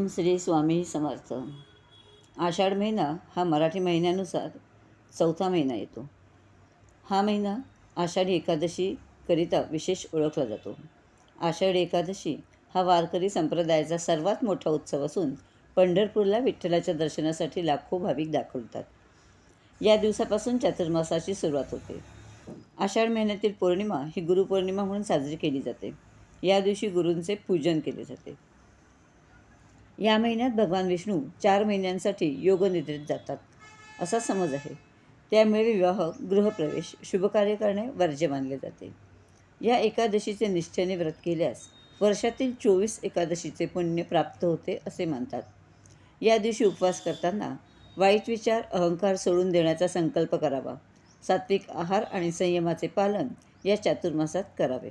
श्री स्वामी समर्थ. आषाढ महिना हा मराठी महिन्यानुसार चौथा महिना येतो. हा महिना आषाढी एकादशीकरिता विशेष ओळखला जातो. आषाढी एकादशी हा वारकरी संप्रदायाचा सर्वात मोठा उत्सव असून पंढरपूरला विठ्ठलाच्या दर्शनासाठी लाखो भाविक दाखवतात. या दिवसापासून चातुर्मासाची सुरुवात होते. आषाढ महिन्यातील पौर्णिमा ही गुरुपौर्णिमा म्हणून साजरी केली जाते. या दिवशी गुरूंचे पूजन केले जाते. या महिन्यात भगवान विष्णू 4 महिन्यांसाठी योगनिद्रेत जातात असा समज आहे. त्यामुळे विवाह, गृहप्रवेश, शुभकार्य करणे वर्ज्य मानले जाते. या एकादशीचे निष्ठेने व्रत केल्यास वर्षातील 24 एकादशीचे पुण्य प्राप्त होते असे म्हणतात. या दिवशी उपवास करताना वाईट विचार, अहंकार सोडून देण्याचा संकल्प करावा. सात्विक आहार आणि संयमाचे पालन या चातुर्मासात करावे.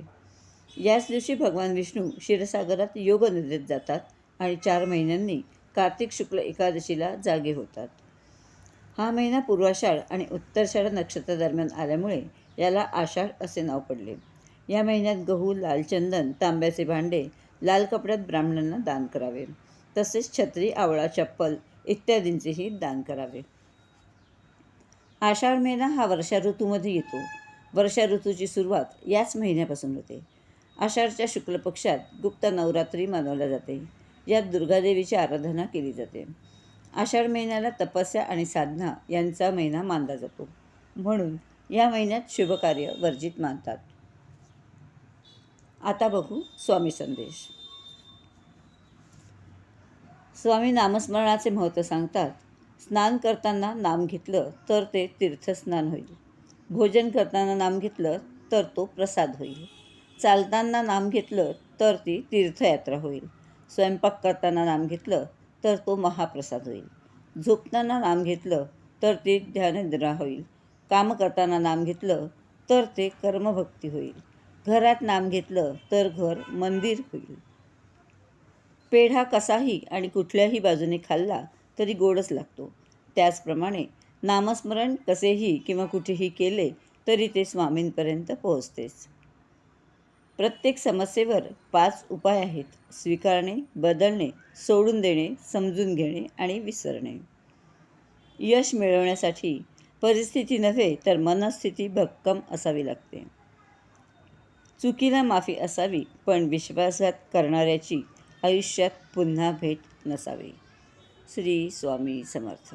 याच दिवशी भगवान विष्णू क्षीरसागरात योगनिद्रेत जातात आणि 4 महिन्यांनी कार्तिक शुक्ल एकादशीला जागे होतात. हा महिना पूर्वाषाढ आणि उत्तराषाढ नक्षत्रादरम्यान आल्यामुळे याला आषाढ असे नाव पडले. या महिन्यात गहू, लाल चंदन, तांब्याचे भांडे, लाल कपड्यात ब्राह्मणांना दान करावे. तसेच छत्री, आवळा, चप्पल इत्यादींचेही दान करावे. आषाढ महिना हा वर्षा ऋतूमध्ये येतो. वर्षा ऋतूची सुरुवात याच महिन्यापासून होते. आषाढच्या शुक्ल पक्षात गुप्त नवरात्री मानवल्या जाते. यात दुर्गादेवीची आराधना केली जाते. आषाढ महिन्याला तपस्या आणि साधना यांचा महिना मानला जातो. म्हणून या महिन्यात शुभकार्य वर्जित मानतात. आता बघू स्वामी संदेश. स्वामी नामस्मरणाचे महत्त्व सांगतात. स्नान करताना नाम घेतलं तर ते तीर्थस्नान होईल. भोजन करताना नाम घेतलं तर तो प्रसाद होईल. चालताना नाम घेतलं तर ती तीर्थयात्रा होईल. स्वयंपाक करताना नाम घेतलं तर तो महाप्रसाद होईल. झोपताना नाम घेतलं तर ती ध्याननिद्रा होईल. काम करताना नाम घेतलं तर ते कर्मभक्ती होईल. घरात नाम घेतलं तर घर मंदिर होईल. पेढा कसाही आणि कुठल्याही बाजूने खाल्ला तरी गोडच लागतो. त्याचप्रमाणे नामस्मरण कसेही किंवा कुठेही केले तरी ते स्वामींपर्यंत पोहोचतेच. प्रत्येक समस्येवर 5 उपाय आहेत. स्वीकारणे, बदलणे, सोडून देणे, समजून घेणे आणि विसरणे. यश मिळवण्यासाठी परिस्थिती नव्हे तर मनस्थिती भक्कम असावी लागते. चुकीला माफी असावी, पण विश्वासघात करणाऱ्याची आयुष्यात पुन्हा भेट नसावी. श्री स्वामी समर्थ.